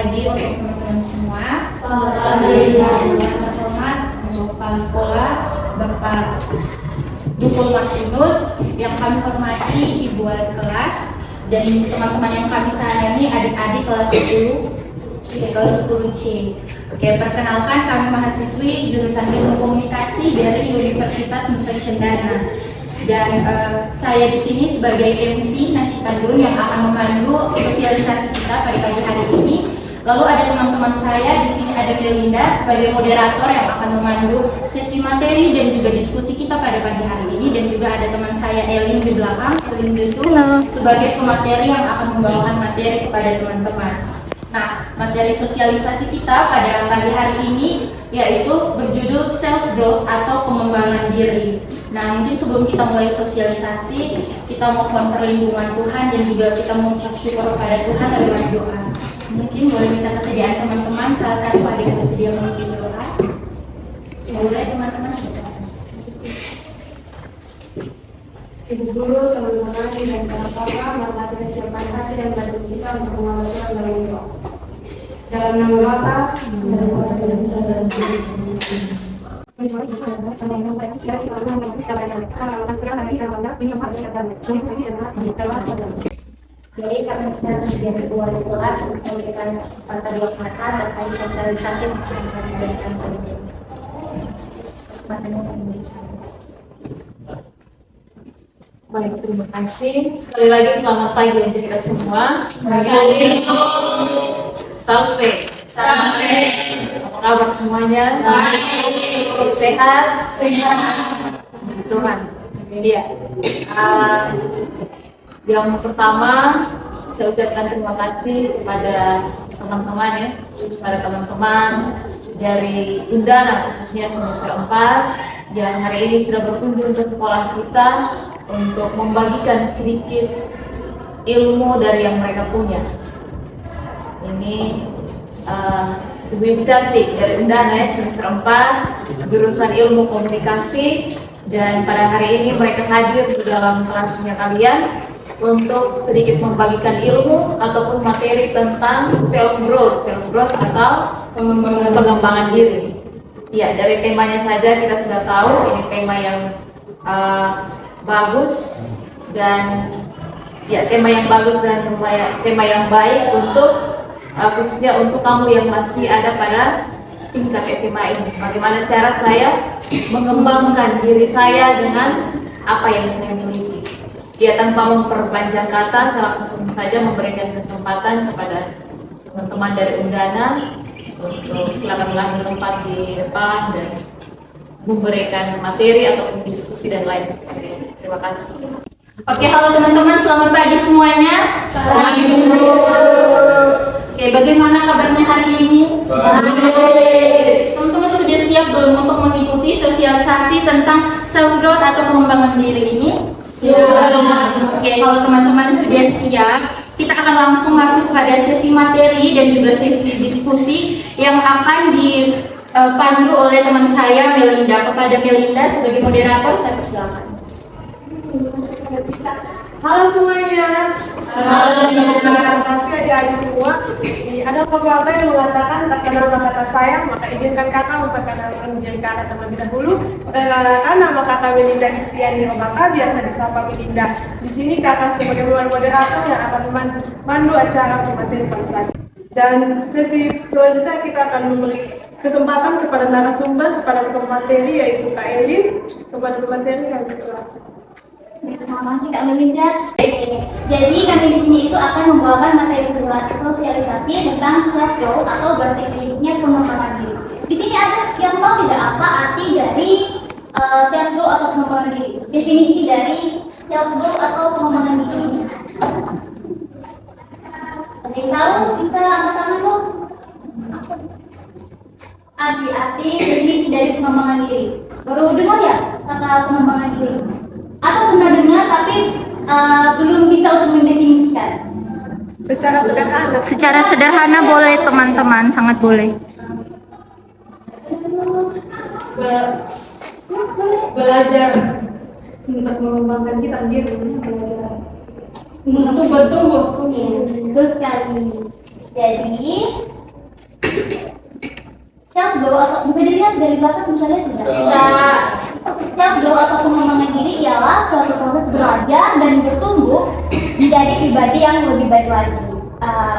pagi untuk teman-teman semua. Yang terhormat untuk kepala sekolah Bapak Dukul Martinus, yang kami hormati Ibu Wali kelas, dan teman-teman yang kami sayangi adik-adik kelas 10C. Oke, perkenalkan kami mahasiswi jurusan Ilmu Komunikasi dari Universitas Nusa Cendana. Dan saya di sini sebagai MC Naci Tandun yang akan memandu sosialisasi kita pada pagi hari ini. Lalu ada teman-teman saya di sini, ada Melinda sebagai moderator yang akan memandu sesi materi dan juga diskusi kita pada pagi hari ini, dan juga ada teman saya Elin di belakang, Elin Desu, sebagai pemateri yang akan membawakan materi kepada teman-teman. Nah, materi sosialisasi kita pada pagi hari ini yaitu berjudul self growth atau pengembangan diri. Nah, mungkin sebelum kita mulai sosialisasi, kita mohon perlindungan Tuhan dan juga kita mengucap syukur kepada Tuhan lewat doa. Mungkin boleh minta kesediaan teman-teman, salah satu ada yang bersedia memimpin doa. Boleh teman-teman. Ibu guru, teman-teman, dan kakak-kakak, mari kita siapkan hati dan batin kita untuk mengamalkan dalam doa. Dalam nama Bapa dan Putra dan Roh Kudus. Jadi kami kita tersedia Ibu Wali kelas untuk memberikan kesempatan dua kata terkait sosialisasi yang akan kami berikan pada ini. Kesempatan yang kami berikan. Baik, terima kasih. Sekali lagi selamat pagi untuk kita semua. Sampai. Apa kabar semuanya? Baik. Sehat? Puji Tuhan. Iya. Yang pertama, saya ucapkan terima kasih kepada teman-teman ya, kepada teman-teman dari Undana khususnya semester 4 yang hari ini sudah berkunjung ke sekolah kita untuk membagikan sedikit ilmu dari yang mereka punya. Ini ibu-ibu cantik dari Undana ya, semester 4 jurusan Ilmu Komunikasi, dan pada hari ini mereka hadir di dalam kelasnya kalian untuk sedikit membagikan ilmu ataupun materi tentang self growth atau pengembangan diri. Ya, dari temanya saja kita sudah tahu ini tema yang bagus dan ya tema yang baik untuk khususnya untuk kamu yang masih ada pada tingkat SMA ini. Bagaimana cara saya mengembangkan diri saya dengan apa yang saya miliki. Ya, tanpa memperpanjang kata, saya langsung saja memberikan kesempatan kepada teman-teman dari Undana untuk silakan mengambil tempat di depan dan memberikan materi ataupun diskusi dan lain sebagainya. Terima kasih. Oke, halo teman-teman, selamat pagi semuanya. Oke, bagaimana kabarnya hari ini? Teman-teman sudah siap belum untuk mengikuti sosialisasi tentang self growth atau pengembangan diri ini? Oke, kalau teman-teman sudah siap, kita akan langsung masuk pada sesi materi dan juga sesi diskusi yang akan dipandu oleh teman saya Melinda. Kepada Melinda sebagai moderator, saya persilakan. Halo semuanya. Terima kasih adik-adik semua. Ada pepatah yang mengatakan terkenal nama kata sayang, maka izinkan kakak memperkenalkan diri kakak terlebih dahulu. Perkenalkan, nama kakak Melinda Kristiani Robaka, biasa disapa Melinda. Di sini kakak sebagai moderator yang akan memandu acara pemateri bangsa. Dan sesi selanjutnya kita akan memberi kesempatan kepada narasumber, kepada pemateri yaitu Kak Elin, kepada pemateri yang silakan. Terima kasih Kak Melinda. Jadi kami di sini itu akan membawakan materi sosialisasi tentang self growth atau bahasa Inggrisnya pengembangan diri. Di sini ada yang tahu tidak apa arti dari self growth atau pengembangan diri? Definisi dari self growth atau pengembangan diri. Ada yang tahu? Bisa angkat tangan dong. Arti definisi dari pengembangan diri. Baru dengar ya kata pengembangan diri? Atau pernah dengar tapi belum bisa untuk mendefinisikan? Secara sederhana boleh teman-teman, sangat boleh. Belajar untuk mengembangkan kita diri, belajar untuk bertumbuh. Iya, betul sekali. Jadi Self growth atau bisa dilihat dari belakang, bisa lihat tidak? Bisa. Self growth atau pengembangan diri ialah suatu proses belajar dan bertumbuh menjadi pribadi yang lebih baik lagi.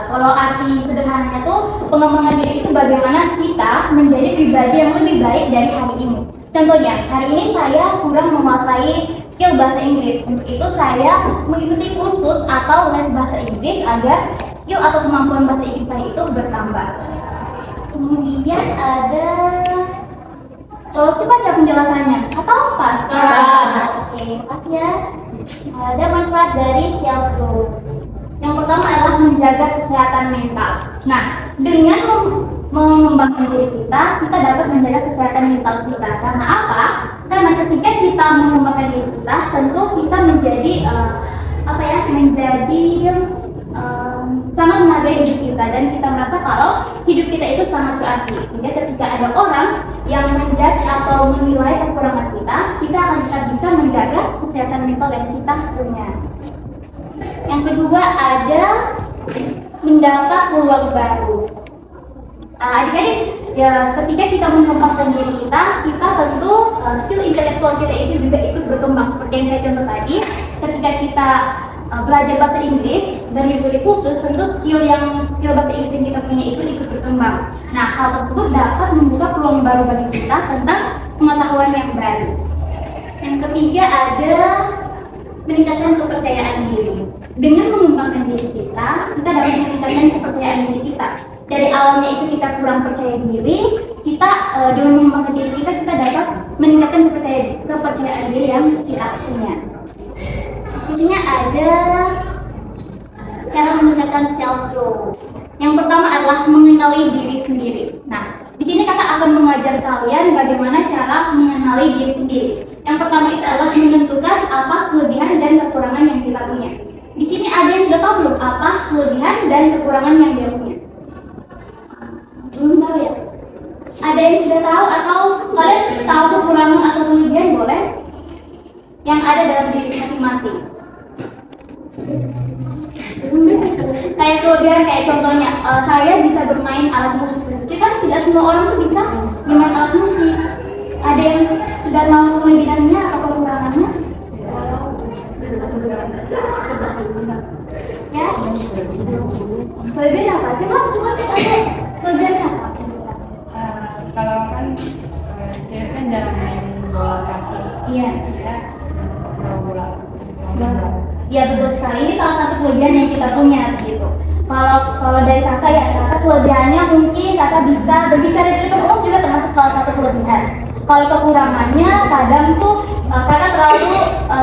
Kalau arti sederhananya tuh pengembangan diri itu bagaimana kita menjadi pribadi yang lebih baik dari hari ini. Contohnya, hari ini saya kurang menguasai skill bahasa Inggris. Untuk itu saya mengikuti kursus atau les bahasa Inggris agar skill atau kemampuan bahasa Inggris saya itu bertambah. Kemudian ada, kalau cepat ya penjelasannya atau pas? Oke, pas ya. Ada manfaat dari self growth. Yang pertama adalah menjaga kesehatan mental. Nah, dengan mengembangkan diri kita dapat menjaga kesehatan mental kita. Karena apa? Karena ketika kita mengembangkan diri kita, tentu kita menjadi sangat menghargai hidup kita dan kita merasa kalau hidup kita itu sangat berarti. Sehingga ketika ada orang yang menjudge atau menilai kekurangan kita akan bisa menjaga kesehatan mental yang kita punya. Yang kedua ada mendapat peluang baru. Adik-adik, ya ketika kita mengembangkan diri kita tentu skill intelektual kita itu juga ikut berkembang. Seperti yang saya contoh tadi, ketika kita belajar bahasa Inggris dan mengikuti kursus, tentu skill bahasa Inggris yang kita punya itu ikut berkembang. Nah, hal tersebut dapat membuka peluang baru bagi kita tentang pengetahuan yang baru. Yang ketiga ada meningkatkan kepercayaan diri. Dengan mengembangkan diri kita dapat meningkatkan kepercayaan diri kita. Dari awalnya itu kita kurang percaya diri, dengan mengembangkan diri kita dapat meningkatkan kepercayaan diri yang kita punya. Intinya ada cara meningkatkan self growth. Yang pertama adalah mengenali diri sendiri. Nah, di sini kakak akan mengajar kalian bagaimana cara mengenali diri sendiri. Yang pertama itu adalah menentukan apa kelebihan dan kekurangan yang kita punya. Di sini ada yang sudah tahu belum apa kelebihan dan kekurangan yang dia punya? Belum tahu ya? Ada yang sudah tahu atau kalian tahu kekurangan atau kelebihan boleh? Yang ada dalam diri masing-masing. Kayak kelebihan, kayak contohnya saya bisa bermain alat musik. Tapi kan tidak semua orang tuh bisa bermain alat musik. Ada yang sudah tahu kelebihannya atau kekurangannya? Ya? Kelebihan apa? Coba kita lihat kelebihannya apa? Kalau kan cewek kan jarang main bola kaki. Iya. Ya, bola. Ya betul sekali, ini salah satu kelebihan yang kita punya gitu. Kalau dari kakak ya, kakak kelebihannya mungkin kakak bisa berbicara di depan umum juga termasuk salah satu kelebihan. Kalau kekurangannya kadang tuh kakak terlalu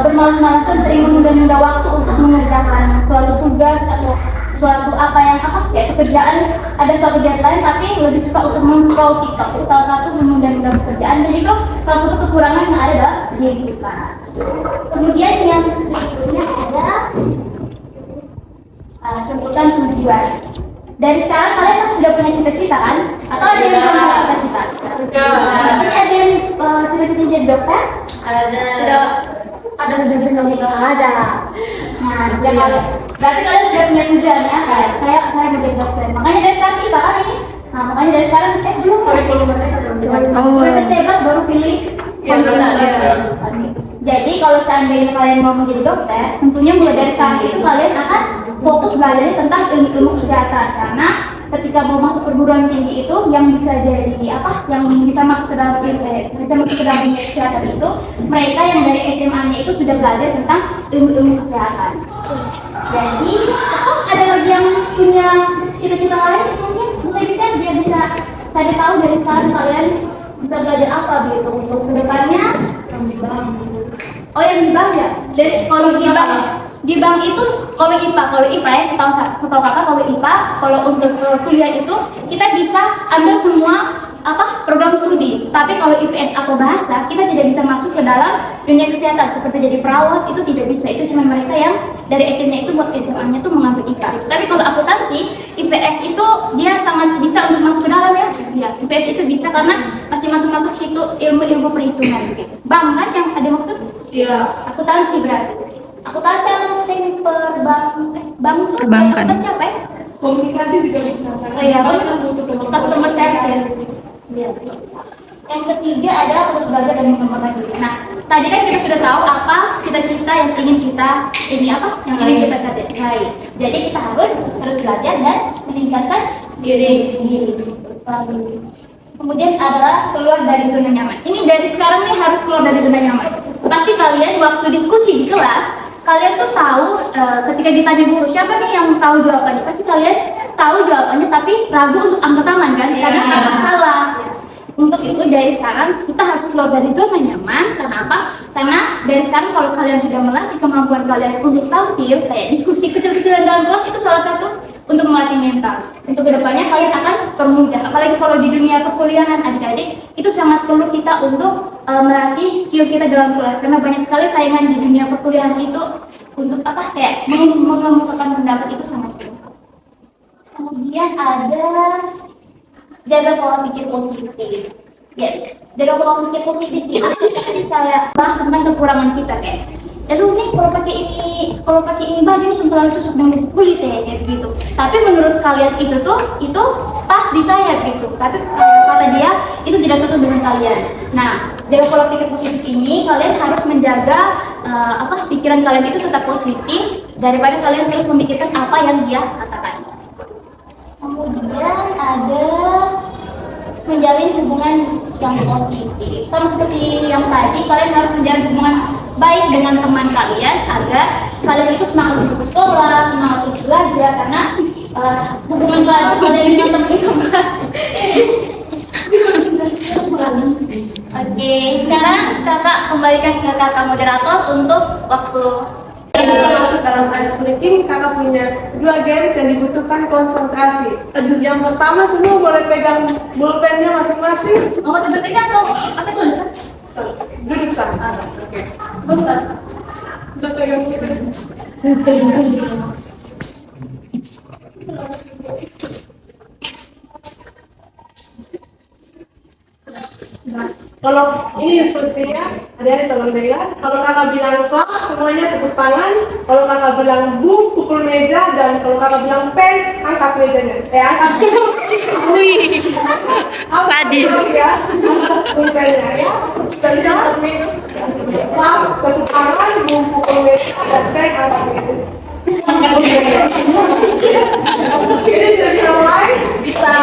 bermalas-malasan, sering menunda-nunda waktu untuk mengerjakan suatu tugas atau suatu pekerjaan, ada suatu deadline tapi lebih suka untuk men-scroll TikTok. Itu salah satu menunda-nunda pekerjaan dan itu salah satu kekurangan yang ada dalam diri kita. Kemudian yang berikutnya ada tentukan tujuan. Dari sekarang kalian kan sudah punya cita-cita kan? Atau ada yang punya cita-cita? Sudah. Ini ada yang cita-cita jadi dokter? Ada. Ada sudah benar ada. Nah, berarti kalian sudah punya tujuan ya. Kayak saya mau jadi dokter. Makanya dari sekarang IPA kan ini. Nah, makanya dari sekarang belum Kurikulum mereka belum dibuat. bebas baru pilih. Iya, bisa. Jadi kalau seandainya kalian mau menjadi dokter, tentunya mulai dari sekarang itu kalian akan fokus belajarnya tentang ilmu kesehatan. Karena ketika mau masuk perguruan tinggi itu yang bisa jadi yang bisa masuk ke dalam dunia kesehatan itu mereka yang dari SMA-nya itu sudah belajar tentang ilmu kesehatan. Jadi atau ada lagi yang punya cita-cita lain mungkin bisa dia bisa tadi tahu dari sekarang kalian bisa belajar apa gitu untuk kedepannya. Oh yang di bank ya? Dari kalau di bank itu kalau IPA ya setahu kakak kalau IPA kalau untuk kuliah itu kita bisa ambil semua program studi. Tapi kalau IPS atau bahasa kita tidak bisa masuk ke dalam dunia kesehatan seperti jadi perawat itu tidak bisa. Itu cuma mereka yang dari SMA itu SMA-nya tuh mengambil IPA. Tapi kalau akuntansi IPS itu dia sangat bisa untuk masuk ke dalam ya. IPS itu bisa karena masih masuk itu ilmu perhitungan gitu. Bank kan yang ada maksud? Iya. Akuntansi berarti. Akuntansi atau teknik bank itu Perbankan. akuntansi apa ya? komunikasi juga bisa. Oh iya, Kita butuh kemampuan customer service. komunikasi. Iya. Yang ketiga adalah terus belajar dan mengembangkan diri. Nah, tadi kan kita sudah tahu apa cita-cita yang ingin kita capai. Jadi kita harus belajar dan meningkatkan diri. Kemudian adalah keluar dari zona nyaman. Ini dari sekarang nih harus keluar dari zona nyaman. Pasti kalian waktu diskusi di kelas, kalian tuh tahu ketika ditanya guru siapa nih yang tahu jawabannya, pasti kalian tahu jawabannya tapi ragu untuk angkat tangan kan, karena ada salah. Untuk itu dari sekarang kita harus keluar dari zona nyaman. Karena apa? Karena dari sekarang kalau kalian sudah melatih kemampuan kalian untuk tampil kayak diskusi kecil-kecilan dalam kelas, itu salah satu untuk melatih mental. Untuk kedepannya kalian akan permudah. Apalagi kalau di dunia perkuliahan adik-adik, itu sangat perlu kita untuk melatih skill kita dalam kelas. Karena banyak sekali saingan di dunia perkuliahan itu untuk apa? Kayak mengemukakan pendapat itu sangat perlu. Kemudian ada jaga pola pikir positif. Yes, jaga pola pikir positif itu jadi kayak bahas tentang kekurangan kita kayak, aduh nih kalau pakai ini baju ini selalu cocok dengan kulit ya kayak gitu. Tapi menurut kalian itu pas di saya gitu. Tapi kata dia itu tidak cocok dengan kalian. Nah, jaga pola pikir positif ini kalian harus menjaga pikiran kalian itu tetap positif daripada kalian terus memikirkan apa yang dia katakan. Kemudian ada menjalin hubungan yang positif. Sama seperti yang tadi, kalian harus menjalin hubungan baik dengan teman kalian agar kalian itu semangat untuk sekolah, semangat untuk belajar. Karena hubungan kalian dengan teman itu Oke, sekarang kakak kembalikan ke kakak moderator untuk waktu. Kita masuk dalam ice breaking, kakak punya 2 games yang dibutuhkan konsentrasi. Yang pertama, semua boleh pegang bolpennya masing-masing. Oh, berpegang atau apa tulisan? Duduk sana. Oke. Udah pegang gitu. Kalau ini instruksinya, ada tolong dengar. Kalau kakak bilang klap, semuanya tepuk tangan. Kalau kakak bilang bu, pukul meja. Dan kalau kakak bilang pen, angkat mejanya. Angkat. Wih, sadis. Ya, angkat mejanya ya. Dan klap, tepuk tangan, bu, pukul meja. Dan pen, angkat mejanya. Ini sudah mulai. Bisa.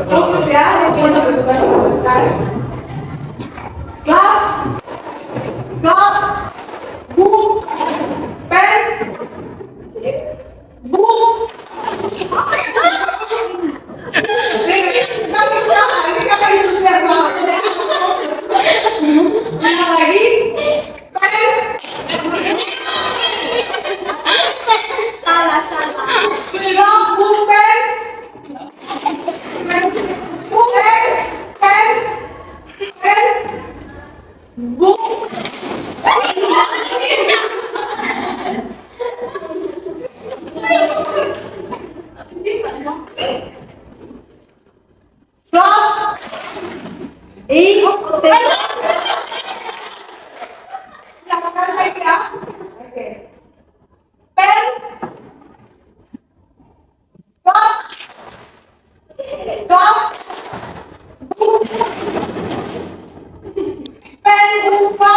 Fokus ya, klap, bu, pen, bu. Ini kakak instruksi yang salah. Lagi, pen. Salah. Klap, bu, pen. Bu. Stop. Lakukan lagi ya. Oke. Pen. Stop. Stop. Pen buka.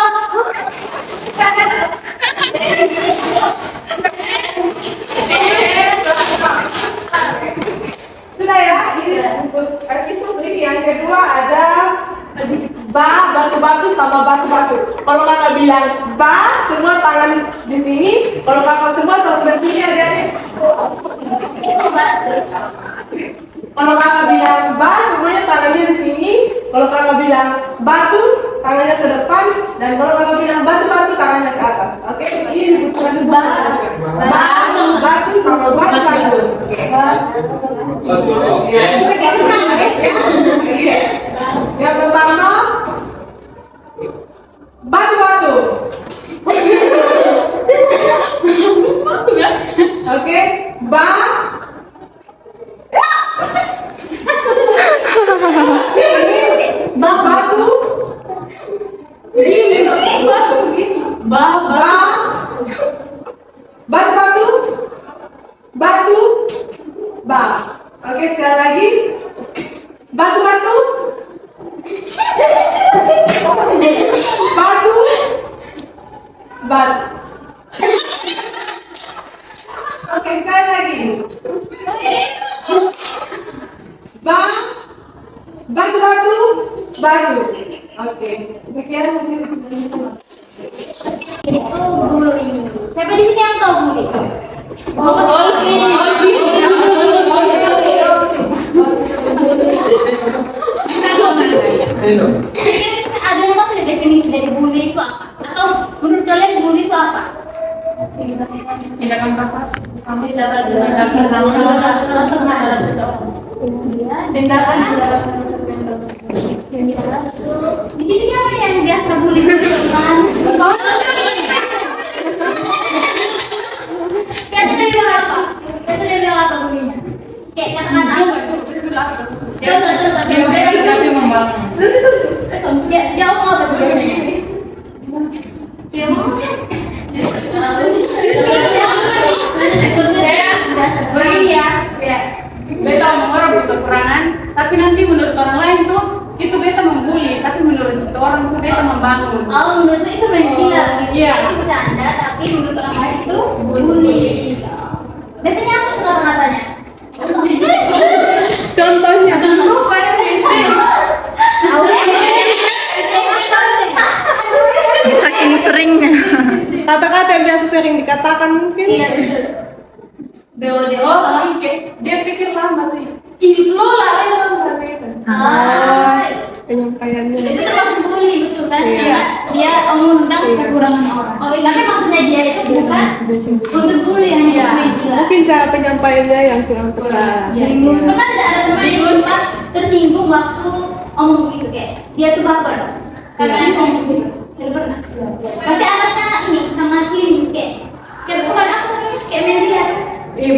Sudah ya, ini untuk ini yang kedua ada batu-batu sama batu-batu. Kalau kakak bilang semua tangan di sini. Kalau kakak semua tangan berdiri ada. Kalau kakak bilang semuanya tangannya di sini. Kalau kakak bilang batu, tangannya ke depan. Dan kalau kakak bilang batu-batu, tangannya ke atas. Oke, ini dibutuhkan batu sama batu-batu. Yang pertama, batu-batu. Oke, batu. Batu-batu. Batu. Batu. Oke, sekali lagi. Bang. Batu. Batu. Oke. Sekian mungkin. Itu bully. Siapa di sini yang tahu bully? Ada yang tahu definisi dari bully itu apa? Atau menurut kalian bully itu apa? Tindakan kasar. Kami Tindakan terhadap seseorang. tindakan terhadap manusia yang tersebut. Di sini siapa yang biasa bully teman? Kata dia bilang apa? Kata dia bilang apa bullynya? Kayak kata-kata apa? Contoh. Dia membangun. Dia ngomong apa biasanya? Dia ngomong Begini ya, beta sama orang berkekurangan, tapi nanti menurut orang lain tuh itu beta membuli, tapi menurut itu orang tuh beta membangun. oh, menurut itu main gila gitu. Iya. Itu bercanda, tapi menurut orang lain itu bully. Biasanya apa tuh kata-katanya? Contohnya. Lupa ya bisnis. Saking seringnya. Kata-kata yang biasa sering dikatakan mungkin. Iya betul. Oh, dia pikir lama tuh. Ih, lo lama gitu. Penyampaiannya. Itu termasuk bully betul kan? Iya. Karena dia omong tentang kekurangan orang. Tapi maksudnya dia itu bukan untuk bully, hanya Iya. main gila. Mungkin cara penyampaiannya yang kurang tepat. Iya. Pernah tidak ada teman yang sempat tersinggung waktu omong gitu kayak dia tuh baper katanya ngomong gitu? Tidak pernah. Pasti anaknya ini sama Cini kayak bukan aku nih kayak main gila. Iya,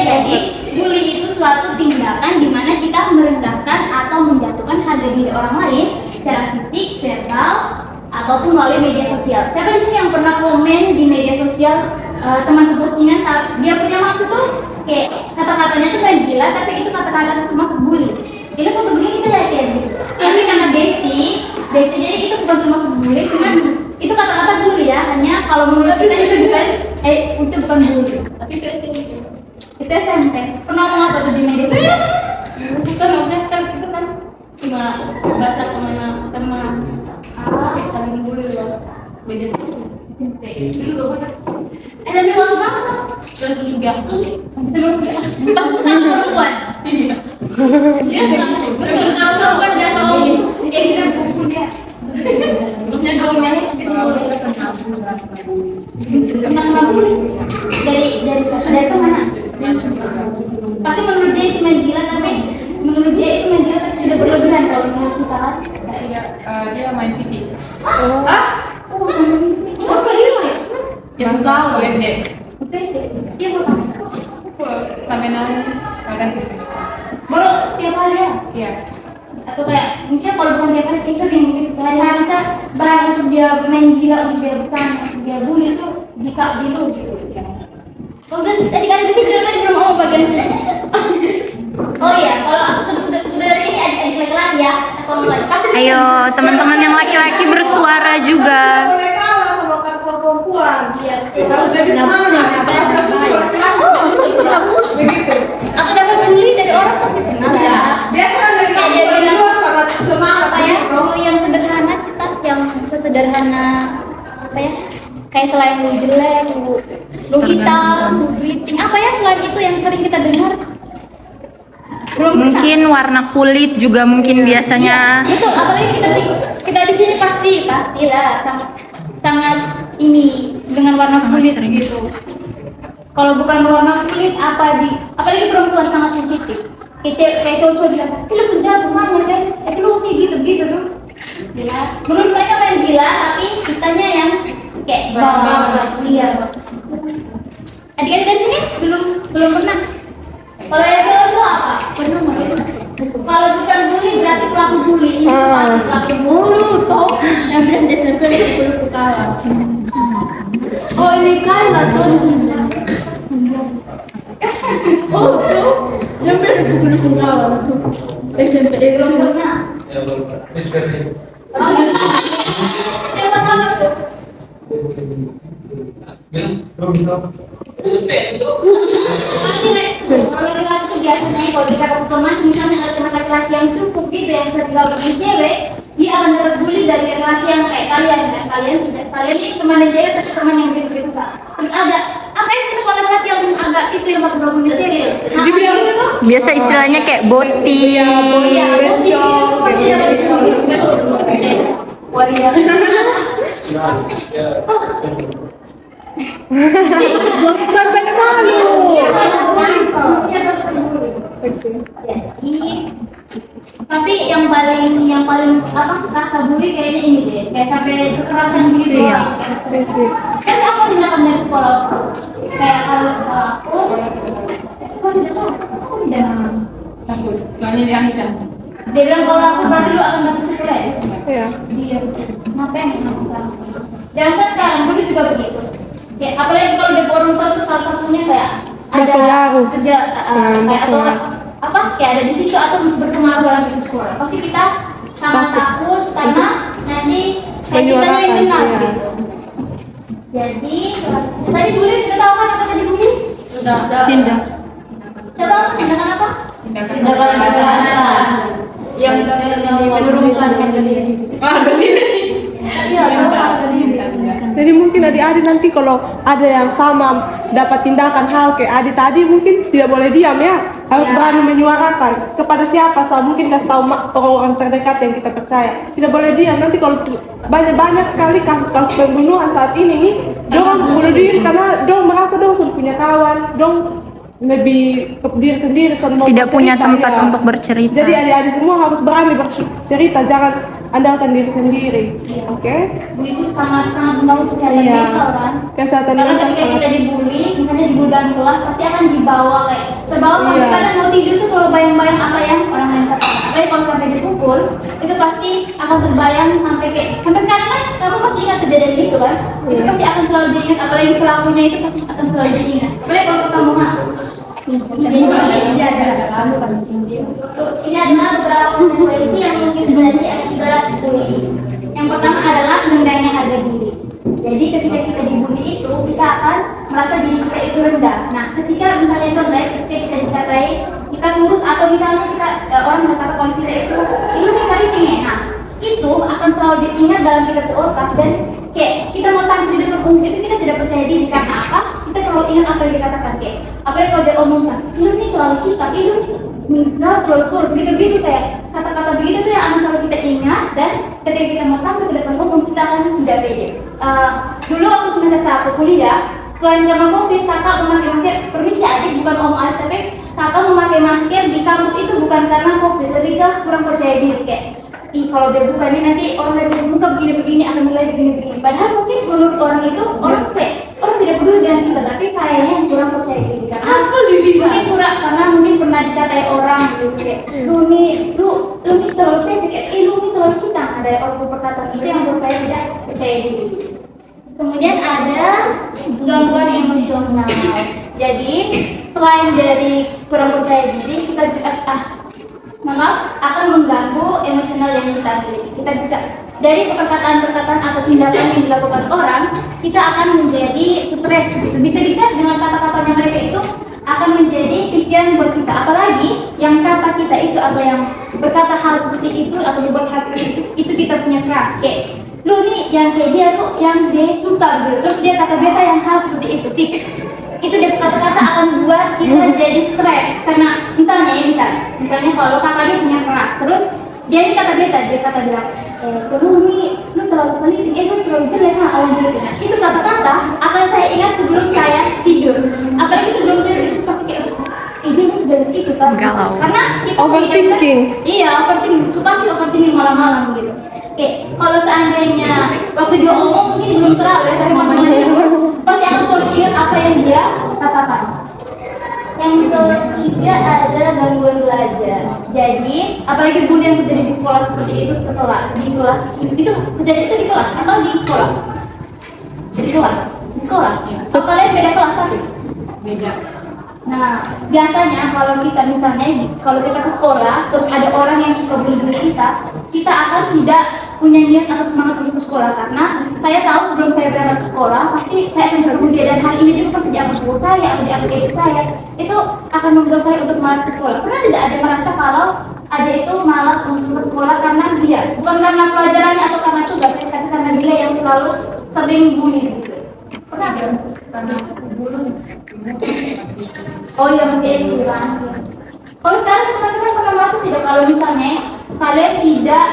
Jadi bully itu suatu tindakan di mana kita merendahkan atau menjatuhkan harga diri orang lain secara fisik, verbal, ataupun melalui media sosial. Siapa di sini yang pernah komen di media sosial teman postingan dia punya maksud tuh kayak kata-katanya tuh main gila, tapi itu kata-kata itu termasuk bully. Jadi foto begini kita lihat kayak gitu. Tapi karena bestie jadi itu bukan termasuk bully, cuman itu kata-kata bully ya. Hanya kalau menurut kita itu bukan bully, tapi itu SMP. Itu SMP. Pernah ngomong apa tuh di media sosial? Bukan maksudnya kan itu kan cuma baca kemana teman. Kayak saling bully loh. Media sosial. Dulu banyak. Tapi waktu berapa? Terus juga. Sama perempuan. Iya. Betul, kalau perempuan biasa ngomong kita kuliah. Pernah bully dari itu mana? Pasti menurut dia itu main gila, tapi menurut dia itu main gila tapi sudah berlebihan kalau menurut kita kan. Dia main fisik. Siapa gila? Yang tahu ya deh. Oke, dia bukan. Sampai nangis. Kadang fisik. Baru tiap hari ya? Iya. Atau kayak mungkin kalau bukan tiap hari sering gitu hari-hari bisa bahan untuk dia main gila, untuk dia bercanda, untuk dia bully itu dikak dulu gitu. Oh, tadi kan sih tadi belum ngomong bagian sini. Oh iya, kalau aku sebenarnya ini adik-adik laki-laki ya. Kalau laki pasti Ayo teman-teman yang laki-laki bersuara juga. Boleh kalah sama kata perempuan. Iya, Harus jadi semangat. Begitu. atau dapat bully dari orang pasti pernah ya. Biasa dari Kayak dia bilang sangat semangat. apa ya? Mau yang sederhana cita, yang sesederhana apa ya? Kayak selain lu jelek, lu hitam, lu keriting, apa ya selain itu yang sering kita dengar? Belum pernah. Mungkin warna kulit juga mungkin biasanya. Betul, apalagi kita di sini pastilah sangat ini dengan warna kulit sering. gitu. Kalau bukan warna kulit apalagi perempuan sangat sensitif. Kayak cowok bilang, lu penjahat rumahnya kan, lu kayak gitu tuh. Gila. Menurut mereka main gila, tapi kitanya yang kayak bawa iya. Adik-adik dari sini belum pernah. Kalau yang itu apa? Pernah nggak? Kalau bukan bully berarti pelaku bully. Ini pasti pelaku bully. toh yang brand SMP itu kalah. Oh ini kalah tuh. Oh, tuh yang brand itu kalah tuh. Belum pernah. Oh, yang pertama tuh. Pasti kalau laki itu biasanya kalau dikata teman, misalnya ada teman laki-laki yang cukup gitu yang sering gabung dengan cewek, dia akan terbuli dari laki-laki yang kayak kalian kan. Kalian ini teman yang cewek tapi teman yang begitu saja. Terus ada apa sih kalau laki-laki yang agak itu yang bakal gabung dengan cewek? Nah, gitu tuh. Biasa istilahnya kayak boti. Iya, boti itu pasti ada gitu. Waria. Sampai malu. Jadi, tapi yang paling apa rasa bully kayaknya ini deh, kayak sampai kekerasan gitu ya. Kan aku tindakan dari sekolah, kayak kalau aku tidak tahu, aku tidak Takut. Soalnya diancam. dia bilang kalau aku berarti lu akan dapat kuliah. Iya. Dia ngapain? Jangan kan sekarang dulu juga begitu. Ya, apalagi kalau di orang tua itu salah satunya kayak ada Berpengaruh. kerja kayak atau apa kayak ada di situ atau berpengaruh dalam itu sekolah. Pasti kita sangat takut karena nanti kayak kitanya yang kena Iya. gitu. Jadi tadi bully sudah tahu kan apa tadi bully? Sudah. Tindak. Coba tindakan apa? Tindakan kekerasan. yang menurunkan diri. Iya, Jadi mungkin adik-adik nanti kalau ada yang sama dapat tindakan hal kayak adik tadi mungkin tidak boleh diam ya, harus berani menyuarakan kepada siapa mungkin kasih tahu orang-orang terdekat yang kita percaya. Tidak boleh diam, nanti kalau banyak sekali kasus-kasus pembunuhan saat ini nih, dorang bunuh diri karena dorang merasa dorang sudah punya kawan, dorang lebih ke diri sendiri, sudah mau Tidak punya bercerita, tempat ya. untuk bercerita. Jadi adik-adik semua harus berani bercerita, jangan andalkan diri sendiri. Oke? bully itu sangat mengganggu kesehatan Iya. mental kan. Kesehatan Karena mental ketika sangat- kita dibully, misalnya dibully dalam kelas, pasti akan dibawa kayak terbawa sampai Iya. kadang mau tidur tuh selalu bayang-bayang apa yang orang lain katakan. Apalagi kalau sampai dipukul, itu pasti akan terbayang sampai kayak sampai sekarang kan kamu masih ingat kejadian itu kan? Itu pasti akan selalu diingat, apalagi pelakunya itu pasti akan selalu diingat. Apalagi kalau ketemu jadi ini adalah beberapa konsekuensi yang mungkin terjadi akibat bully. Yang pertama adalah rendahnya harga diri. Jadi ketika kita dibully itu kita akan merasa diri kita itu rendah. Nah, ketika misalnya contohnya ketika kita dikatai kita kurus atau misalnya kita orang berkata kalau kita itu nih kali tinggi. Nah, itu akan selalu diingat dalam kita otak dan kayak kita mau tampil di depan umum itu kita tidak percaya diri karena apa? Kita selalu ingat apa yang dikatakan kayak apalagi kalau dia omongkan, ini terlalu hitam, ini terlalu full, begitu kayak kata-kata begitu tuh yang akan selalu kita ingat dan ketika kita mau tampil di depan umum kita akan tidak pede. Dulu waktu semester 1 kuliah, selain zaman COVID, kakak memakai masker, permisi adik bukan om adik, tapi kakak memakai masker di kampus itu bukan karena COVID, lebih ke kurang percaya diri kayak kalau dia buka ini nanti orang lain buka begini-begini akan mulai begini-begini. Padahal mungkin menurut orang itu orang tidak peduli dengan kita, tapi sayangnya yang kurang percaya diri karena mungkin kurang karena mungkin pernah dikatai orang gitu kayak lu nih terlalu pesek, lu nih terlalu hitam. Ada orang perkataan itu yang membuat saya tidak percaya diri. Kemudian ada gangguan emosional. Jadi selain dari kurang percaya diri, kita juga akan mengganggu emosional yang kita miliki. Kita bisa dari perkataan-perkataan atau tindakan yang dilakukan orang, kita akan menjadi stres gitu. Bisa-bisa dengan kata-katanya mereka itu akan menjadi pikiran buat kita. Apalagi yang kata kita itu atau yang berkata hal seperti itu atau berbuat hal seperti itu kita punya trust. Kayak lu nih yang kayak dia tuh yang dia suka gitu. Terus dia kata beta yang hal seperti itu fix. Itu dia kata-kata akan buat kita jadi stres karena misalnya kalau kakak dia punya keras terus dia kata bilang kamu nih lu terlalu penting lu terlalu jelek awal gitu. Nah itu kata-kata akan saya ingat sebelum saya tidur, apalagi sebelum tidur itu pasti kayak ini sudah itu kan Galau. karena kita Overthinking. overthinking malam-malam gitu. Oke, kalau seandainya waktu dia omong mungkin belum terlalu ya, tapi malam pasti akan selalu ingat apa yang dia katakan. Yang ketiga ada gangguan belajar. Jadi, apalagi bully yang terjadi di sekolah seperti itu di kelas itu terjadi itu di kelas atau di sekolah? Di sekolah. Apalagi beda kelas tapi Beda. Nah, biasanya kalau kita misalnya kalau kita ke sekolah terus ada orang yang suka bully kita, kita akan tidak punya niat atau semangat untuk ke sekolah karena saya tahu sebelum saya berangkat ke sekolah pasti saya akan bertemu dia dan hal ini juga pasti dianggap guru saya atau dianggap adik saya itu akan membuat saya untuk malas ke sekolah. Pernah tidak ada merasa kalau ada itu malas untuk ke sekolah karena dia bukan karena pelajarannya atau karena tugas tapi karena dia yang selalu sering bully gitu. Pernah ada? Karena dulu Oh iya masih itu kan. Kalau sekarang teman-teman pernah merasa tidak kalau misalnya kalian tidak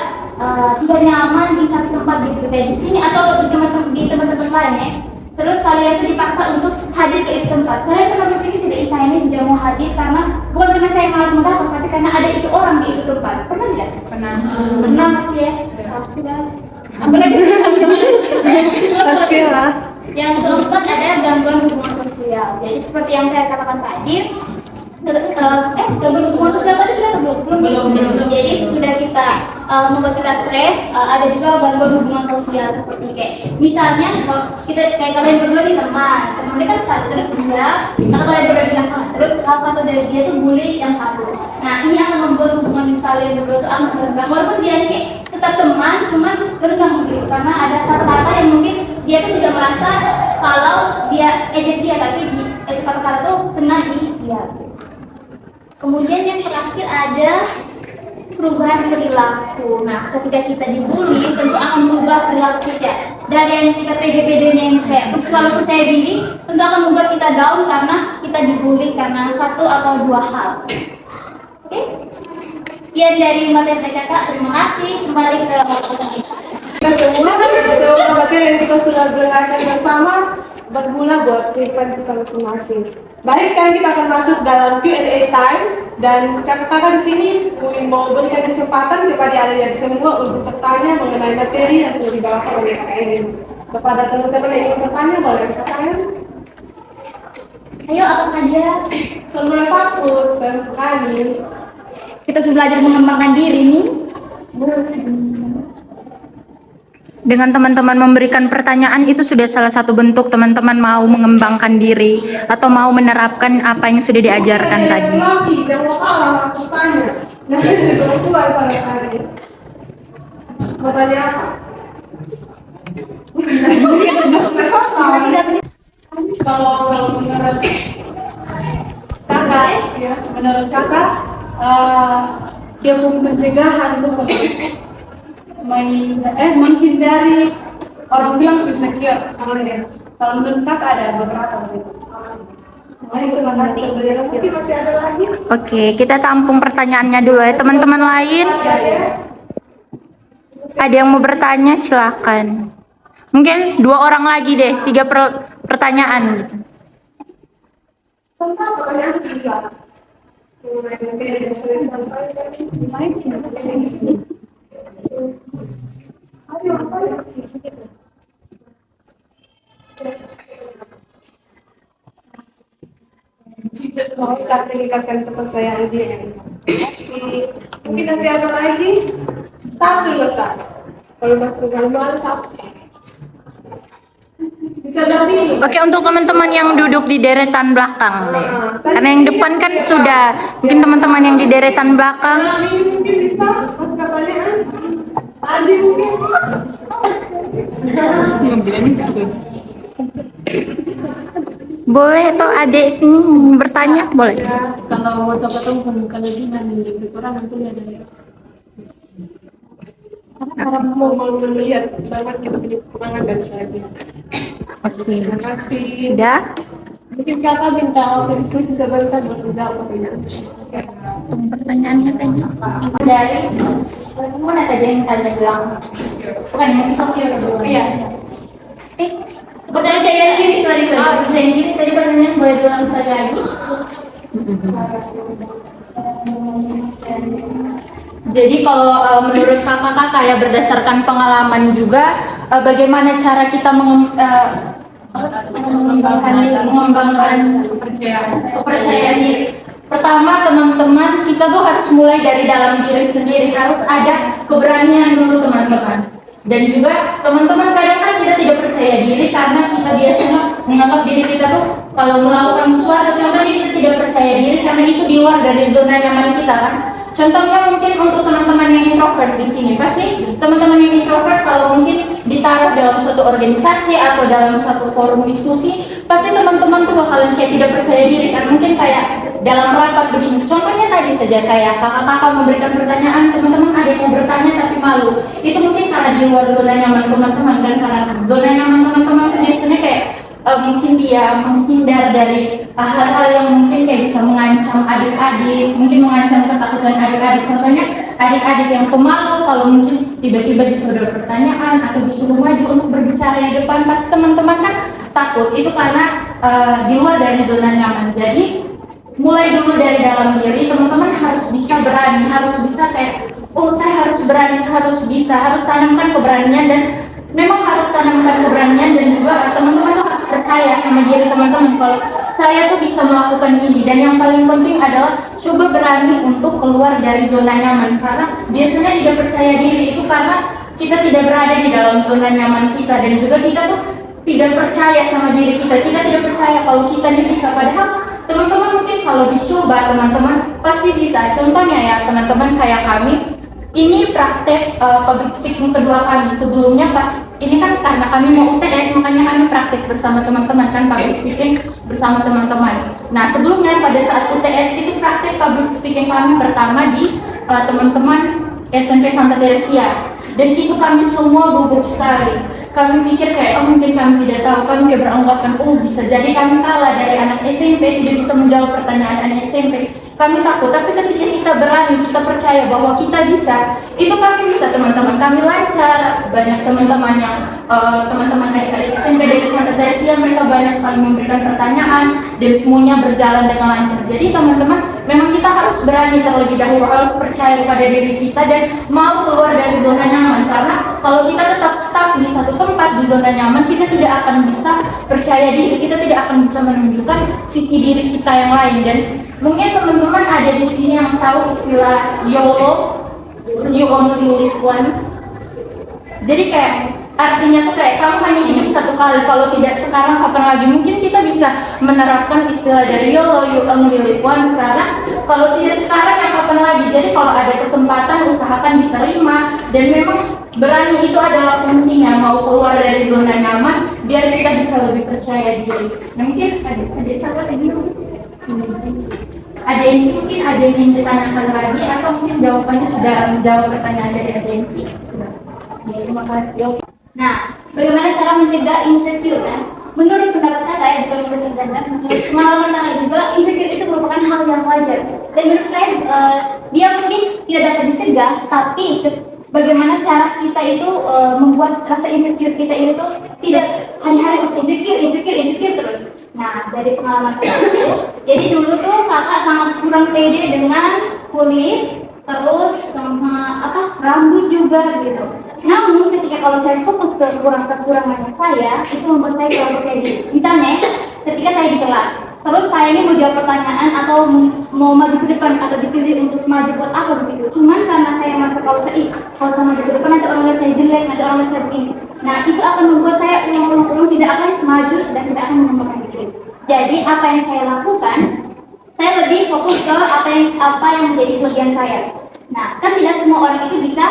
nyaman di satu tempat gitu kayak di sini atau di tempat-tempat lain ya. Terus kalian itu dipaksa untuk hadir ke itu tempat. Kalian pernah berpikir tidak saya ini tidak mau hadir karena bukan karena saya malas mendatang tapi karena ada itu orang di itu tempat. Pernah tidak? pernah. Pernah masih ya. Pasti kan. Apalagi Pasti lah. Yang keempat ada gangguan hubungan sosial. Jadi seperti yang saya katakan tadi, gangguan hubungan sosial tadi sudah belum. Jadi sudah kita membuat kita stres. Ada juga gangguan hubungan sosial seperti kayak misalnya kita kayak kalian berdua nih teman kita satu terus dia atau kalian berdua di belakang terus salah satu dari dia tuh bully yang satu. Nah ini akan membuat hubungan kalian berdua tuh akan renggang walaupun dia ini kayak tetap teman cuman renggang gitu karena ada kata-kata yang mungkin dia tuh tidak merasa kalau dia ejek dia tapi itu kata-kata tuh kena di dia. Kemudian yang terakhir ada perubahan perilaku. Nah, ketika kita dibully, tentu akan berubah perilaku kita. Dari yang kita pede-pedenya yang kayak selalu percaya diri, tentu akan membuat kita down karena kita dibully karena satu atau dua hal. Oke? Sekian dari materi kakak. Terima kasih. Kembali ke Kita semua materi yang kita sudah dengarkan bersama berguna buat kehidupan kita masing-masing. Baik, sekarang kita akan masuk dalam Q&A time dan kakak-kakak di sini mau berikan kesempatan kepada adik-adik semua untuk bertanya mengenai materi yang sudah dibawakan oleh kakak ini. Kepada teman-teman yang ingin bertanya boleh angkat tangan. Ayo apa saja? Semua fakultas tersekali. Kita sudah belajar mengembangkan diri nih. Dengan teman-teman memberikan pertanyaan itu sudah salah satu bentuk teman-teman mau mengembangkan diri atau mau menerapkan apa yang sudah diajarkan tadi. Lagi, jangan salah langsung tanya. Nanti kebetulan saya tadi. Mau tanya apa? Kalau menurut kakak, ya, menurut kakak, dia pencegahan tuh menghindari orang bilang insecure. Kalau menurut kakak ada beberapa begitu. Terima kasih. Mungkin masih ada lagi? Oke, kita tampung pertanyaannya dulu ya. Teman-teman lain, ada yang mau bertanya silakan. Mungkin 2 orang lagi deh, 3 pertanyaan gitu. Tentang pertanyaan bisa. Mulai mungkin yang sering sampaikan. Mau cara meningkatkan kepercayaan diri. Mungkin masih ada lagi? Satu besar. Kalau masih normal satu. Bisa dari. Oke, untuk teman-teman yang duduk di deretan belakang nih. Karena yang depan kan sudah, mungkin teman-teman yang di deretan belakang. Nah, ini mungkin bisa. Masih pertanyaan? Adi mungkin. Boleh atau adik sini bertanya? Boleh. Kalau waktu ketemu kelebihan dan kekurangan kuliah dari Karena mau melihat bagaimana kita punya kekurangan dan kelebihan. Oke. Terima kasih. Sudah? Mungkin kakak minta waktu diskusi sebentar buat menjawab pertanyaan. Tunggu pertanyaannya tadi. dari mana tadi yang tanya bilang bukan yang insecure iya. pertanyaan saya diri pertanyaan diri tadi pertanyaan boleh diulang saja lagi. Jadi kalau menurut kakak-kakak ya berdasarkan pengalaman juga bagaimana cara kita mengembangkan kepercayaan diri. Pertama teman-teman kita tuh harus mulai dari dalam diri sendiri, harus ada keberanian dulu teman-teman. Dan juga teman-teman kadang kan kita tidak percaya percaya diri karena kita biasanya menganggap diri kita tuh kalau melakukan sesuatu, contohnya kita tidak percaya diri karena itu di luar dari zona nyaman kita kan. Contohnya mungkin untuk teman-teman yang introvert di sini, pasti teman-teman yang introvert kalau mungkin ditaruh dalam suatu organisasi atau dalam suatu forum diskusi, pasti teman-teman tuh bakalan kayak tidak percaya diri kan. Mungkin kayak dalam rapat begini, contohnya tadi saja kayak kakak-kakak memberikan pertanyaan, teman-teman ada yang mau bertanya tapi malu. Itu mungkin karena di luar zona nyaman teman-teman kan, karena zona nyaman teman-teman itu biasanya kayak mungkin dia menghindar dari hal-hal yang mungkin kayak bisa mengancam adik-adik, mungkin mengancam ketakutan adik-adik. Contohnya adik-adik yang pemalu kalau mungkin tiba-tiba disuruh pertanyaan atau disuruh maju untuk berbicara di depan, pasti teman-teman kan takut. Itu karena di luar dari zona nyaman. Jadi mulai dulu dari dalam diri, teman-teman harus bisa berani, harus bisa kayak, oh saya harus berani, harus bisa, harus tanamkan keberanian dan memang harus tanamkan keberanian dan juga teman-teman tuh harus percaya sama diri teman-teman kalau saya tuh bisa melakukan ini. Dan yang paling penting adalah coba berani untuk keluar dari zona nyaman, karena biasanya tidak percaya diri itu karena kita tidak berada di dalam zona nyaman kita dan juga kita tuh tidak percaya sama diri kita tidak percaya kalau kita ini bisa. Padahal teman-teman mungkin kalau dicoba teman-teman pasti bisa. Contohnya ya teman-teman kayak kami ini praktek public speaking kedua kami. Sebelumnya pas ini kan karena kami mau UTS makanya kami praktek bersama teman-teman kan public speaking bersama teman-teman. Nah sebelumnya pada saat UTS itu praktek public speaking kami pertama di teman-teman SMP Santa Teresia dan itu kami semua gugup sekali. Kami pikir kayak oh mungkin kami tidak tahu, kami kayak beranggapan oh bisa jadi kami kalah dari anak SMP, tidak bisa menjawab pertanyaan anak SMP. Kami takut, tapi ketika kita berani, kita percaya bahwa kita bisa, itu kami bisa teman-teman, kami lancar. Banyak teman-teman yang teman-teman adik-adik SMP dari Santa Teresia, mereka banyak saling memberikan pertanyaan dan semuanya berjalan dengan lancar. Jadi teman-teman, memang kita harus berani terlebih dahulu, harus percaya pada diri kita dan mau keluar dari zona nyaman. Karena kalau kita tetap stuck di satu tempat di zona nyaman, kita tidak akan bisa percaya diri, kita tidak akan bisa menunjukkan sisi diri kita yang lain. Dan mungkin teman-teman ada di sini yang tahu istilah YOLO, you only live once. Jadi kayak artinya tuh kayak kamu hanya hidup satu kali, kalau tidak sekarang kapan lagi. Mungkin kita bisa menerapkan istilah dari YOLO, you only live once, karena kalau tidak sekarang ya kapan lagi. Jadi kalau ada kesempatan usahakan diterima dan memang berani itu adalah fungsinya, mau keluar dari zona nyaman biar kita bisa lebih percaya diri. Nah mungkin ada sahabat lagi Adensi, mungkin ada yang ingin ditanyakan lagi atau mungkin jawabannya sudah menjawab pertanyaan dari Adensi. Terima kasih. Nah, bagaimana cara mencegah insecure kan? Menurut pendapat kakak ya, bukan menurut internet, menurut pengalaman kakak juga, insecure itu merupakan hal yang wajar. Dan menurut saya, dia mungkin tidak dapat dicegah, tapi bagaimana cara kita itu membuat rasa insecure kita itu tidak hari-hari harus insecure terus. Nah, dari pengalaman kakak itu, jadi dulu tuh kakak sangat kurang pede dengan kulit, terus sama rambut juga gitu. Namun ketika kalau saya fokus ke kekurangan saya, itu membuat saya kurang percaya diri. Misalnya, ketika saya di kelas, terus saya ini mau jawab pertanyaan atau mau maju ke depan atau dipilih untuk maju buat apa begitu. Cuman karena saya merasa kalau saya maju ke depan nanti orang lihat saya jelek, nanti orang lihat saya begini. Nah itu akan membuat saya ulang-ulang tidak akan maju dan tidak akan mengembangkan diri. Jadi apa yang saya lakukan, saya lebih fokus ke apa yang menjadi kelebihan saya. Nah kan tidak semua orang itu bisa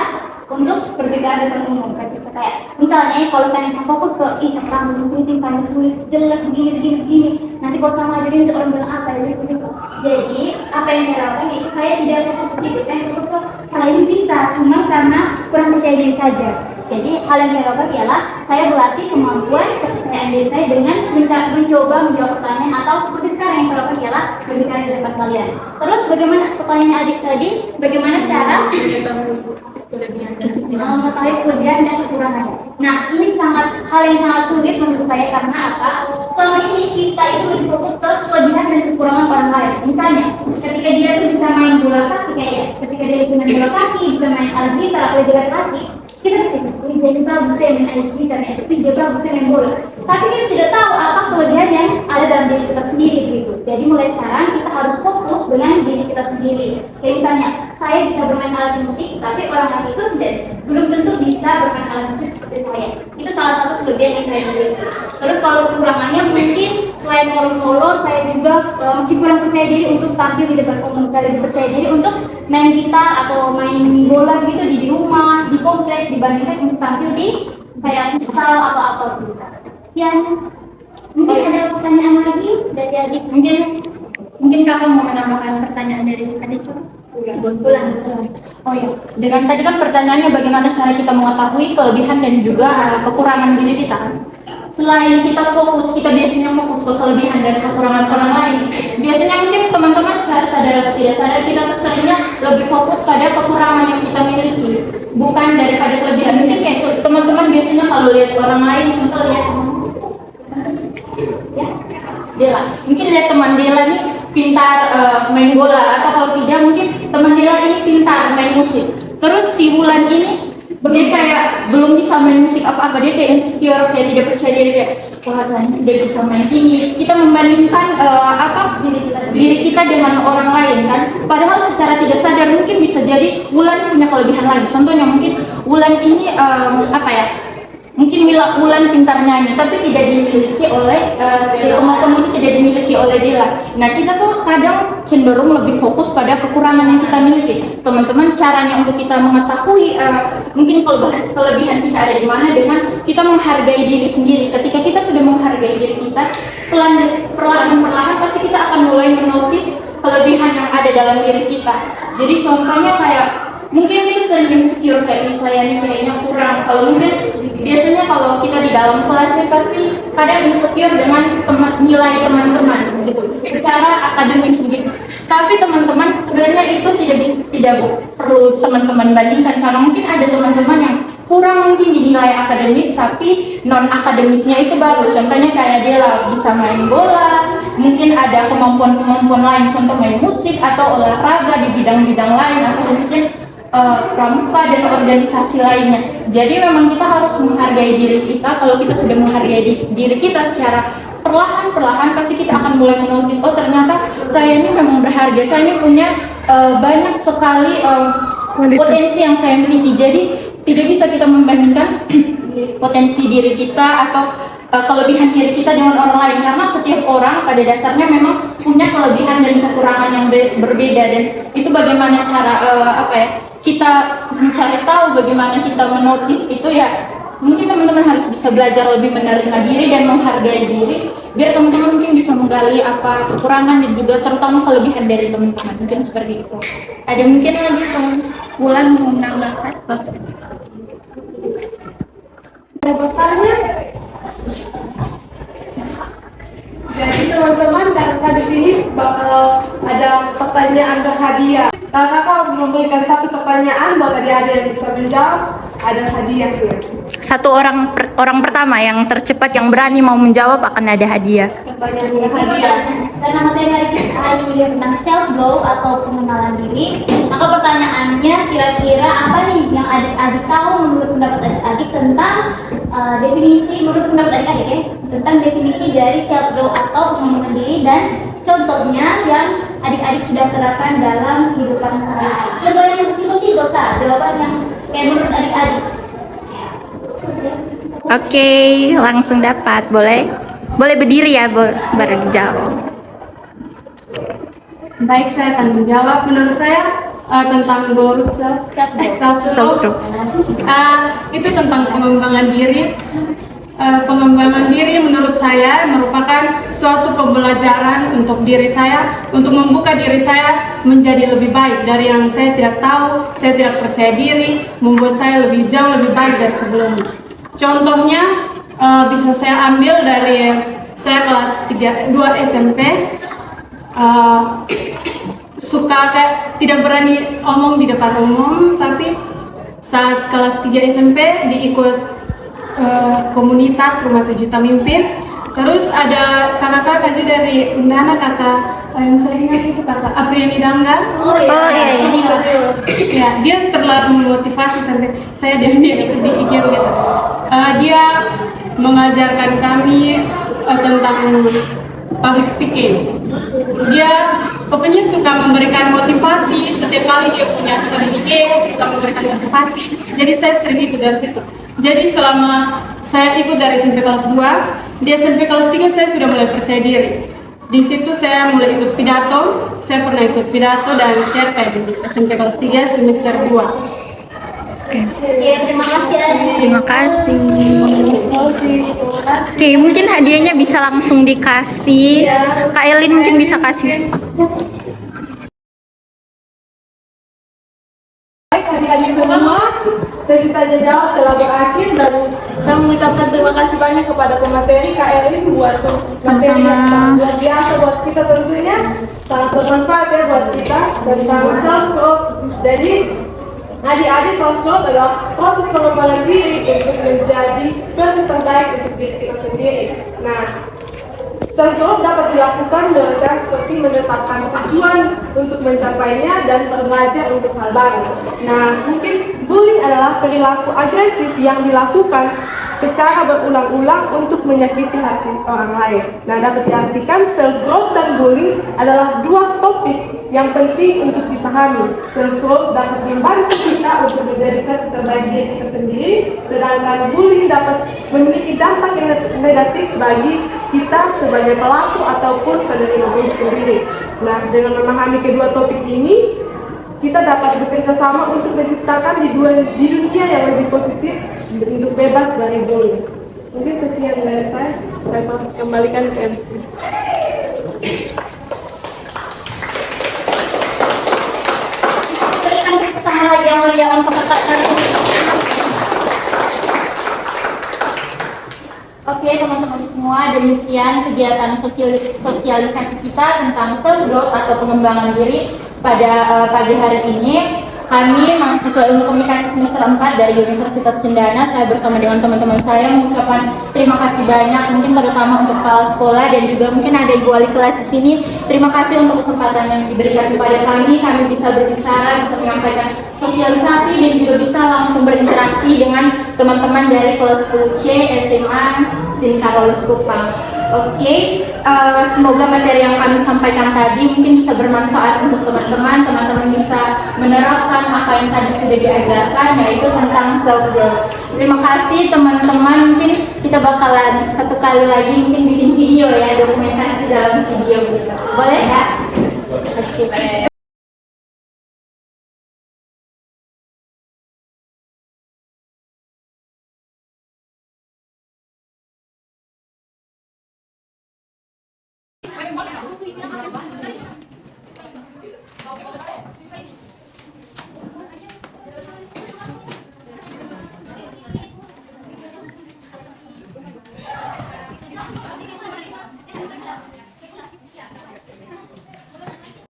untuk berbicara depan umum, kayak misalnya kalau saya bisa fokus ke sekarang mungkin saya kulit jelek begini, nanti kalau sama aja itu orang bilang apa ya gitu. Jadi apa yang saya lakukan itu saya tidak fokus ke situ, saya fokus ke saya ini bisa, cuma karena kurang percaya diri saja. Jadi hal yang saya lakukan ialah saya berlatih kemampuan kepercayaan diri saya dengan mencoba menjawab pertanyaan atau seperti sekarang yang saya lakukan ialah berbicara di depan kalian. Terus bagaimana pertanyaan adik tadi, bagaimana cara mengetahui kelebihan dan kekurangan. Nah, ini hal yang sangat sulit menurut saya karena apa? Selama ini kita itu lebih fokus ke kelebihan dan kekurangan orang lain. Misalnya, ketika dia itu bisa main bola kaki, ketika dia bisa main bola kaki, bisa main alat gitar, apalagi laki-laki, kita jadi bagus ya main alat gitar, dia bagus ya main bola. Tapi kita tidak tahu apa kelebihan yang ada dalam diri kita sendiri gitu. Jadi mulai sekarang kita harus fokus dengan diri kita sendiri. Kayak misalnya, saya bisa bermain alat musik, tapi orang lain itu belum tentu bisa dengan alat musik seperti saya. Itu salah satu kelebihan yang saya miliki. Terus kalau kekurangannya mungkin selain molor-molor, saya juga masih kurang percaya diri untuk tampil di depan umum. Saya lebih percaya diri untuk main gitar atau main bola gitu di rumah, di kompleks dibandingkan untuk tampil di kayak futsal atau apa gitu. Sekian. Mungkin ada pertanyaan lagi dari adik? Mungkin kakak mau menambahkan pertanyaan dari adik? Oh iya, dengan tadi kan pertanyaannya bagaimana cara kita mengetahui kelebihan dan juga kekurangan diri kita kan? Selain kita fokus, kita biasanya fokus ke kelebihan dan kekurangan orang lain. Biasanya mungkin teman-teman sadar atau tidak sadar kita tuh seringnya lebih fokus pada kekurangan yang kita miliki, bukan daripada kelebihan. Mungkin kayak teman-teman biasanya kalau lihat orang lain, contoh lihat ya, Dela. Mungkin lihat teman Dela nih pintar main bola, atau kalau tidak mungkin teman Dela ini pintar main musik. Terus si Wulan ini dia kayak belum bisa main musik apa-apa, dia kayak insecure, kayak tidak percaya diri, kayak wah dia bisa main ini. Kita membandingkan diri kita dengan orang lain kan. Padahal secara tidak sadar mungkin bisa jadi Wulan punya kelebihan lain. Contohnya mungkin Wulan ini mungkin Wulan pintar nyanyi, tapi tidak dimiliki oleh kemampuan itu tidak dimiliki oleh Dela. Nah kita tuh kadang cenderung lebih fokus pada kekurangan yang kita miliki. Teman-teman, caranya untuk kita mengetahui mungkin kelebihan kita ada di mana dengan kita menghargai diri sendiri. Ketika kita sudah menghargai diri kita, perlahan-perlahan pasti kita akan mulai menotis kelebihan yang ada dalam diri kita. Jadi contohnya kayak mungkin kita sering insecure kayak saya nih kayaknya kurang. Kalau mungkin biasanya kalau kita di dalam kelasnya pasti kadang insecure dengan nilai teman-teman gitu, secara akademis gitu. Tapi teman-teman sebenarnya itu tidak perlu teman-teman bandingkan, karena mungkin ada teman-teman yang kurang mungkin di nilai akademis tapi non akademisnya itu bagus. Contohnya kayak dia bisa main bola, mungkin ada kemampuan-kemampuan lain, contoh main musik atau olahraga di bidang-bidang lain, atau mungkin pramuka dan organisasi lainnya. Jadi memang kita harus menghargai diri kita. Kalau kita sudah menghargai diri kita secara perlahan-perlahan, pasti kita akan mulai menotis, oh ternyata saya ini memang berharga, saya ini punya banyak sekali potensi yang saya miliki. Jadi tidak bisa kita membandingkan potensi diri kita atau kelebihan diri kita dengan orang lain, karena setiap orang pada dasarnya memang punya kelebihan dan kekurangan yang berbeda. Dan itu bagaimana cara kita mencari tahu, bagaimana kita menotis itu ya. Mungkin teman-teman harus bisa belajar lebih menerima diri dan menghargai diri, biar teman-teman mungkin bisa menggali apa kekurangan dan juga terutama kelebihan dari teman-teman. Mungkin seperti itu. Ada mungkin lagi teman Wulan mau menambahkan? Bertanya. Jadi teman-teman, kakak di sini bakal ada pertanyaan berhadiah. Kakak memberikan satu pertanyaan buat adik-adik yang bisa menjawab, ada hadiah ya. Satu orang pertama yang tercepat yang berani mau menjawab akan ada hadiah. Pertanyaannya hadiah. Karena materi hari ini tentang self love atau pengenalan diri, maka pertanyaannya kira-kira apa nih yang adik-adik tahu menurut pendapat adik-adik tentang menurut pendapat adik-adik ya, tentang definisi dari self love atau pengembangan diri dan contohnya yang adik-adik sudah terapkan dalam kehidupan sehari-hari. Contoh yang simpel-simpel jawaban yang kayak menurut adik-adik. Oke, langsung dapat. Boleh berdiri ya, baru dijawab. Baik, saya akan menjawab. Menurut saya tentang goals self-love itu tentang pengembangan diri. Pengembangan diri menurut saya merupakan suatu pembelajaran untuk diri saya, untuk membuka diri saya menjadi lebih baik dari yang saya tidak tahu, saya tidak percaya diri, membuat saya jauh lebih baik dari sebelumnya. Contohnya bisa saya ambil dari saya kelas 2 SMP, suka kayak tidak berani omong di depan umum, tapi saat kelas 3 SMP diikut komunitas Rumah Sejuta Mimpi. Terus ada kakak dari Undana, kakak yang saya ingat itu kakak Apriani Dangga. Oh iya. Ya, dia terlalu memotivasi sampai saya dan dia ikut di IG gitu. Dia mengajarkan kami tentang public speaking. Dia pokoknya suka memberikan motivasi, setiap kali dia punya studi IG, suka memberikan motivasi. Jadi saya sering ikut dari situ. Jadi selama saya ikut dari SMP kelas 2, di SMP kelas 3 saya sudah mulai percaya diri. Di situ saya mulai ikut pidato, saya pernah ikut pidato dan cerpen di SMP kelas 3 semester 2. Oke, terima kasih Adi. Terima kasih. Oke, mungkin hadiahnya bisa langsung dikasih. Kak Elin mungkin bisa kasih. Baik, adik-adik semua, sesi tanya jawab telah berakhir dan saya mengucapkan terima kasih banyak kepada pemateri Kak Elin buat materi yang sangat luar biasa buat kita, tentunya sangat bermanfaat ya buat kita tentang self growth. Jadi adik-adik, self growth adalah proses pengembangan diri untuk menjadi versi terbaik untuk diri kita sendiri. Nah, self growth dapat dilakukan dengan cara seperti menetapkan tujuan untuk mencapainya dan belajar untuk hal baru. Nah, mungkin bullying adalah perilaku agresif yang dilakukan secara berulang-ulang untuk menyakiti hati orang lain. Nah, dapat diartikan self growth dan bullying adalah dua topik yang penting untuk dipahami. Self growth dapat membantu kita untuk menjadi versi terbaik diri kita sendiri, sedangkan bullying dapat memiliki dampak yang negatif bagi kita sebagai pelaku ataupun penerima bullying sendiri. Nah, dengan memahami kedua topik ini, kita dapat bekerja sama untuk menciptakan di dunia yang lebih positif untuk bebas dari bullying. Mungkin sekian dari saya harus kembalikan ke MC. Berikan tepuk tangan lagi yang meriah untuk kakak kami. Oke teman-teman semua, demikian kegiatan sosialisasi kita tentang self growth atau pengembangan diri pada pagi hari ini. Kami mahasiswa ilmu komunikasi semester 4 dari Universitas Cendana, saya bersama dengan teman-teman saya mengucapkan terima kasih banyak, mungkin terutama untuk kepala sekolah dan juga mungkin ada ibu wali kelas di sini. Terima kasih untuk kesempatan yang diberikan kepada kami bisa berbicara, bisa menyampaikan sosialisasi dan juga bisa langsung berinteraksi dengan teman-teman dari kelas 10C SMA Sin Carolus Kupang. Oke, semoga materi yang kami sampaikan tadi mungkin bisa bermanfaat untuk teman-teman. Teman-teman bisa menerapkan apa yang tadi sudah diajarkan, yaitu tentang self growth. Terima kasih teman-teman. Mungkin kita bakalan satu kali lagi mungkin bikin video ya, dokumentasi dalam video gitu. Boleh ya? Oke.